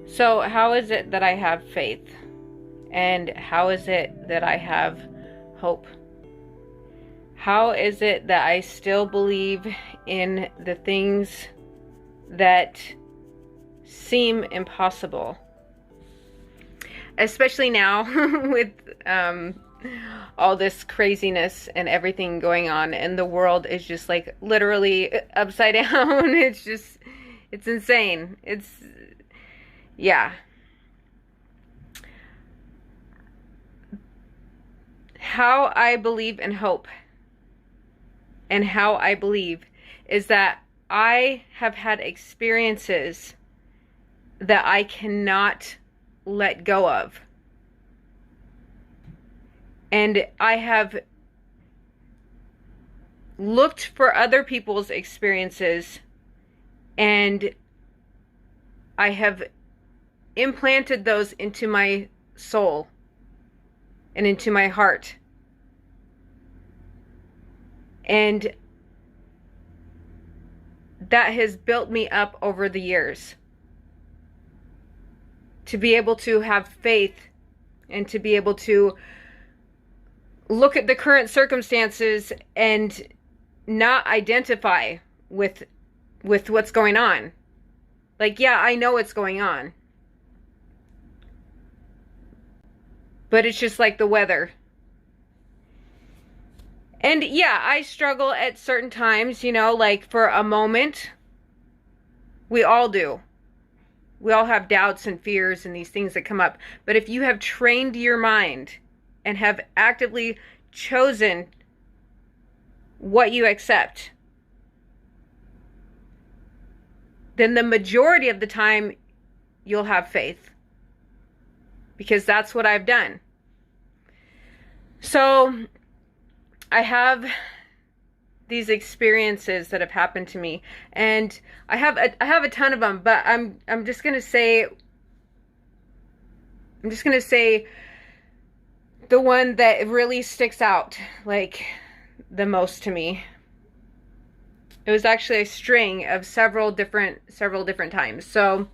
So, how is it that I have faith? And how is it that I have hope? How is it that I still believe in the things that seem impossible? Especially now with all this craziness and everything going on, and the world is just like literally upside down. It's insane. Yeah. How I believe in hope and how I believe is that I have had experiences that I cannot let go of. And I have looked for other people's experiences, and I have implanted those into my soul and into my heart. And that has built me up over the years to be able to have faith and to be able to look at the current circumstances and not identify with what's going on. Like, yeah, I know what's going on, but it's just like the weather. And yeah, I struggle at certain times, like for a moment. We all do. We all have doubts and fears and these things that come up. But if you have trained your mind and have actively chosen what you accept, then the majority of the time you'll have faith. Because that's what I've done. So I have these experiences that have happened to me, and I have a ton of them, but I'm just going to say the one that really sticks out like the most to me. It was actually a string of several different times. So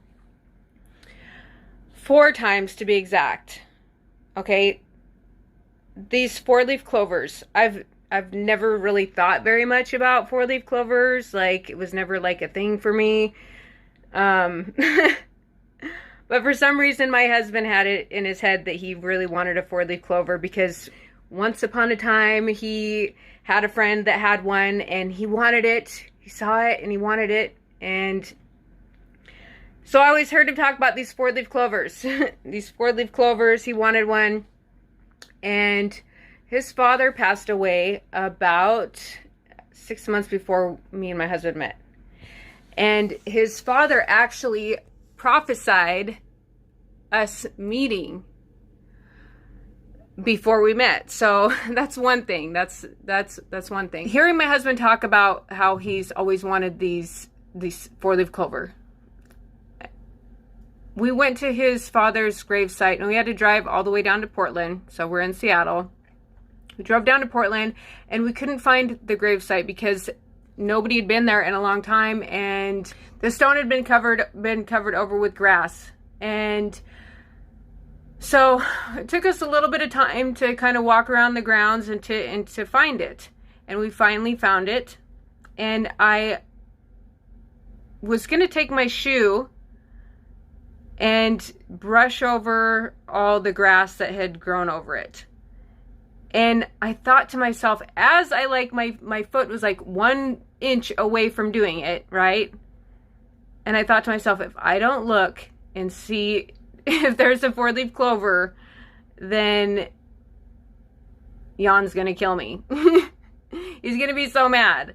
4 times to be exact. Okay? These 4-leaf clovers, I've never really thought very much about 4-leaf clovers. Like, it was never like a thing for me. But for some reason, my husband had it in his head that he really wanted a 4-leaf clover, because once upon a time he had a friend that had one and he wanted it. He saw it and he wanted it. And so I always heard him talk about these 4-leaf clovers. These 4-leaf clovers, he wanted one. And his father passed away about 6 months before me and my husband met. And his father actually prophesied us meeting before we met. So that's one thing. That's one thing. Hearing my husband talk about how he's always wanted these 4-leaf clover. We went to his father's gravesite, and we had to drive all the way down to Portland. So we're in Seattle. We drove down to Portland, and we couldn't find the gravesite because nobody had been there in a long time, and the stone had been covered over with grass. And so it took us a little bit of time to kind of walk around the grounds and to find it. And we finally found it. And I was going to take my shoe and brush over all the grass that had grown over it. And I thought to myself, as I my foot was like 1 inch away from doing it, right? And I thought to myself, if I don't look and see if there's a 4-leaf clover, then Jan's gonna kill me. He's gonna be so mad.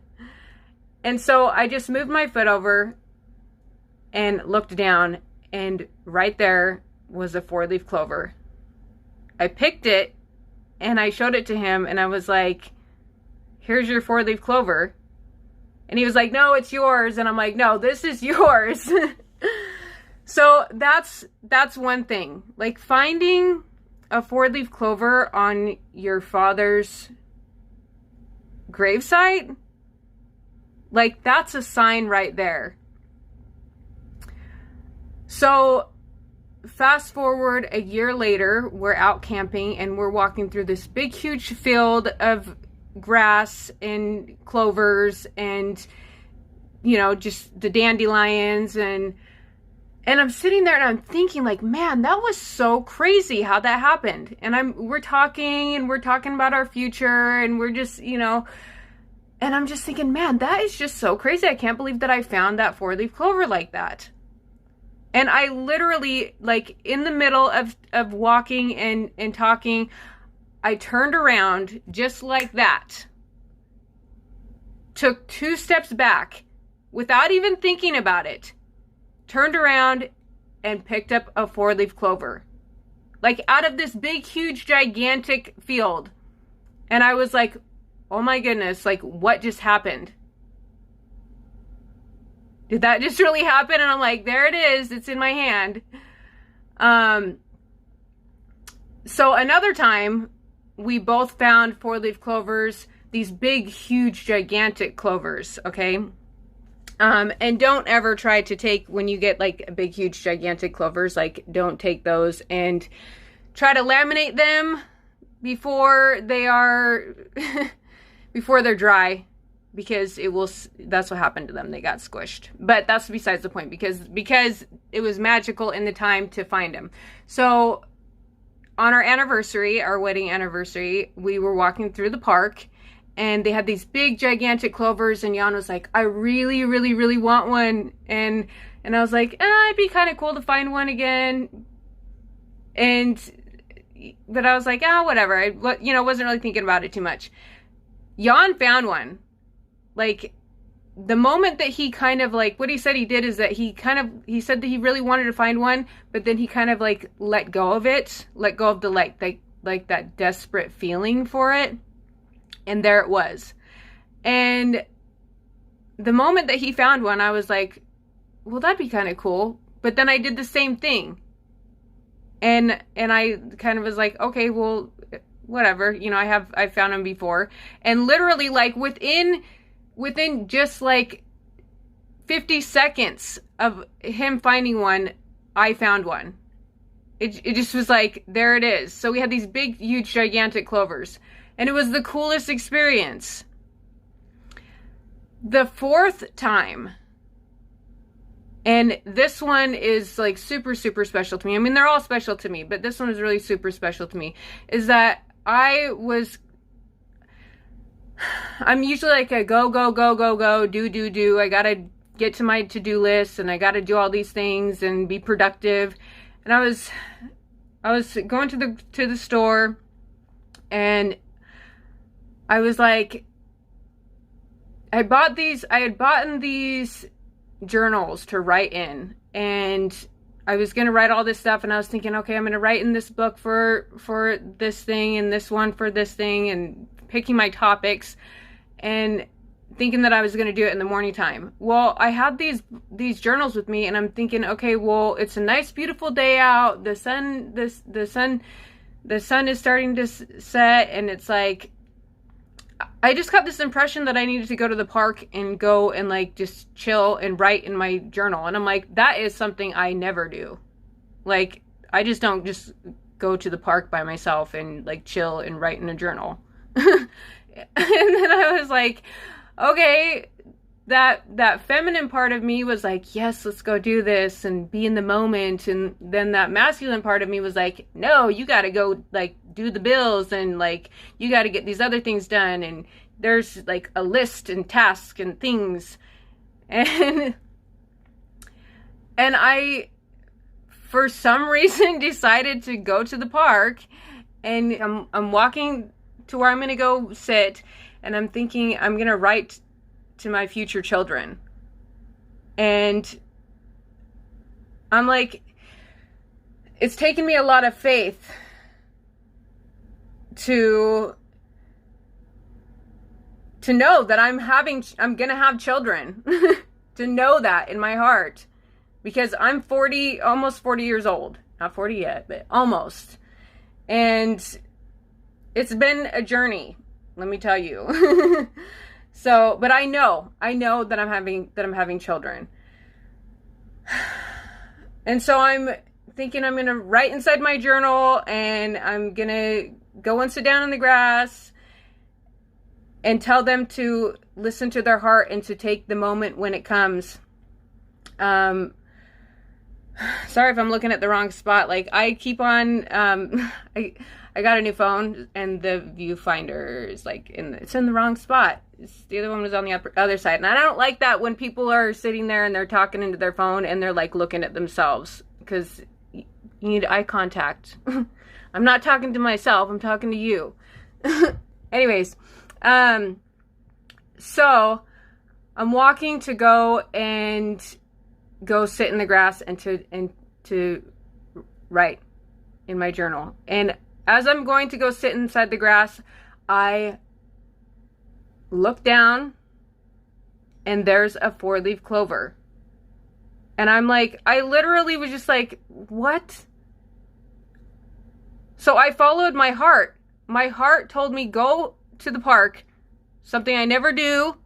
And so I just moved my foot over and looked down, and right there was a 4-leaf clover. I picked it and I showed it to him, and I was like, here's your 4-leaf clover. And he was like, no, it's yours. And I'm like, no, this is yours. So that's one thing. Like, finding a 4-leaf clover on your father's gravesite, like, that's a sign right there. So fast forward a year later, we're out camping and we're walking through this big, huge field of grass and clovers and, you know, just the dandelions, and I'm sitting there and I'm thinking, like, man, that was so crazy how that happened. And we're talking about our future, and we're just, you know, and I'm just thinking, man, that is just so crazy. I can't believe that I found that 4-leaf clover like that. And I literally, like, in the middle of walking and talking, I turned around just like that, took 2 steps back without even thinking about it, turned around and picked up a 4-leaf clover, like out of this big, huge, gigantic field. And I was like, oh my goodness, like, what just happened? Did that just really happen? And I'm like, there it is. It's in my hand. So another time, we both found 4-leaf clovers, these big, huge, gigantic clovers, okay? And don't ever try to take, when you get like big, huge, gigantic clovers, like, don't take those and try to laminate them before they are, before they're dry, because that's what happened to them. They got squished. But that's besides the point, because it was magical in the time to find them. So on our anniversary, our wedding anniversary, we were walking through the park, and they had these big, gigantic clovers, and Jan was like, I really, really, really want one. And I was like, it'd be kind of cool to find one again. But I was like, whatever. I, you know, wasn't really thinking about it too much. Jan found one. Like, the moment that he kind of, like, what he said he did is that he said that he really wanted to find one, but then he kind of, like, let go of it, let go of the, like that desperate feeling for it. And there it was. And the moment that he found one, I was like, well, that'd be kind of cool. But then I did the same thing. And I kind of was like, okay, well, whatever. You know, I found them before. And literally, like, within just like 50 seconds of him finding one, I found one. It just was like, there it is. So we had these big, huge, gigantic clovers. And it was the coolest experience. The 4th time, and this one is like super, super special to me. I mean, they're all special to me, but this one is really super special to me, is that I'm usually like a go, do. I gotta get to my to-do list, and I gotta do all these things and be productive. And I was going to the store, and I was like, I had bought these journals to write in, and I was going to write all this stuff, and I was thinking, okay, I'm going to write in this book for this thing, and this one for this thing, and picking my topics, and thinking that I was going to do it in the morning time. Well, I had these journals with me, and I'm thinking, okay, well, it's a nice, beautiful day out. The sun is starting to set, and it's like, I just got this impression that I needed to go to the park and go and, like, just chill and write in my journal. And I'm like, that is something I never do. Like, I just don't just go to the park by myself and, like, chill and write in a journal. And then I was like, okay, that feminine part of me was like, yes, let's go do this and be in the moment. And then that masculine part of me was like, no, you got to go, like, do the bills, and, like, you got to get these other things done. And there's, like, a list and tasks and things. And I, for some reason, decided to go to the park, and I'm walking to where I'm going to go sit, and I'm thinking I'm going to write to my future children. And I'm like, it's taken me a lot of faith to know that I'm going to have children, to know that in my heart, because I'm almost 40 years old, not 40 yet, but almost. And it's been a journey, let me tell you. So, but I know that I'm having children. And so I'm thinking I'm going to write inside my journal, and I'm going to go and sit down in the grass and tell them to listen to their heart and to take the moment when it comes. Sorry if I'm looking at the wrong spot. Like, I keep on, I got a new phone, and the viewfinder is like it's in the wrong spot. The other one was on the other side. And I don't like that when people are sitting there and they're talking into their phone and they're like looking at themselves, because you need eye contact. I'm not talking to myself, I'm talking to you. Anyways, so I'm walking to go sit in the grass and to write in my journal. And as I'm going to go sit inside the grass, I look down and there's a 4-leaf clover. And I'm like, I literally was just like, what? So I followed my heart. My heart told me, go to the park, something I never do.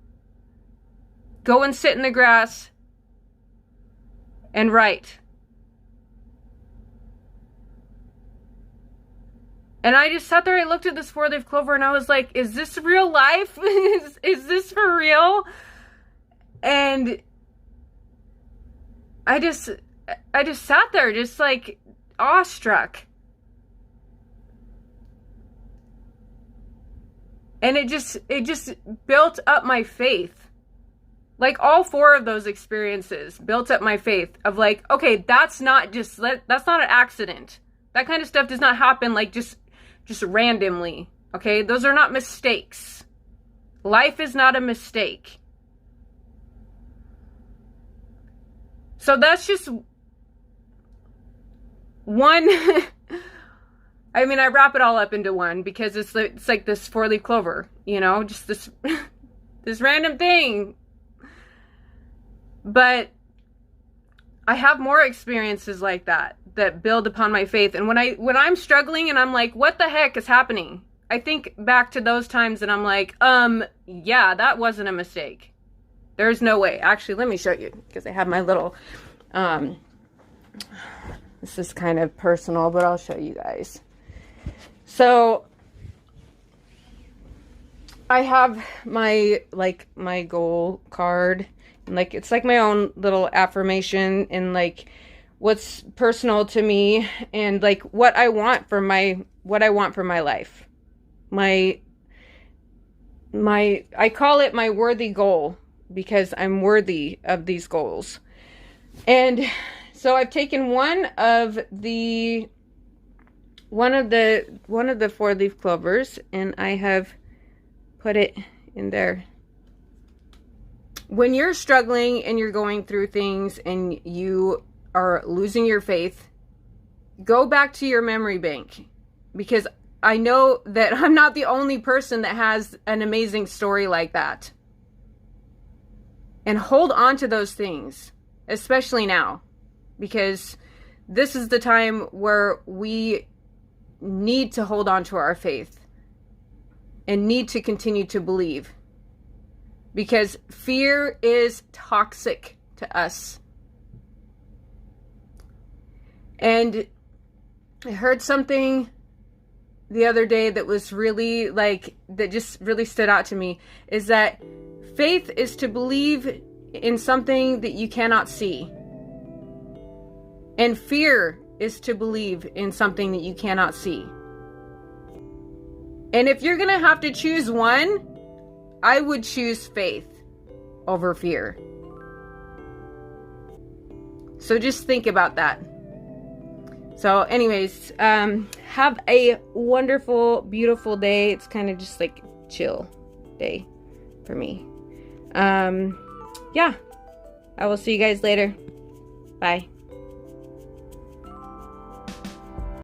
Go and sit in the grass and write. And I just sat there, I looked at this 4-leaf clover, and I was like, is this real life? Is this for real? And I just sat there, just like awestruck. And it just built up my faith. Like, all 4 of those experiences built up my faith of like, okay, that's not an accident. That kind of stuff does not happen like just randomly. Okay? Those are not mistakes. Life is not a mistake. So that's just one. I mean, I wrap it all up into one because it's like this 4-leaf clover, you know, just this this random thing. But I have more experiences like that build upon my faith. And when I'm struggling and I'm like, what the heck is happening? I think back to those times and I'm like, yeah, that wasn't a mistake. There's no way. Actually, let me show you, because I have my little, this is kind of personal, but I'll show you guys. So I have my goal card, and like, it's like my own little affirmation and like what's personal to me and like what I want for my life. I call it my worthy goal, because I'm worthy of these goals. And so I've taken one of the 4-leaf clovers and I have put it in there. When you're struggling and you're going through things and you are losing your faith, go back to your memory bank, because I know that I'm not the only person that has an amazing story like that. And hold on to those things, especially now, because this is the time where we need to hold on to our faith and need to continue to believe, because fear is toxic to us. And I heard something the other day that was really that just really stood out to me, is that faith is to believe in something that you cannot see. And fear is to believe in something that you cannot see. And if you're going to have to choose one, I would choose faith over fear. So just think about that. So anyways, have a wonderful, beautiful day. It's kind of just like chill day for me. Yeah, I will see you guys later. Bye.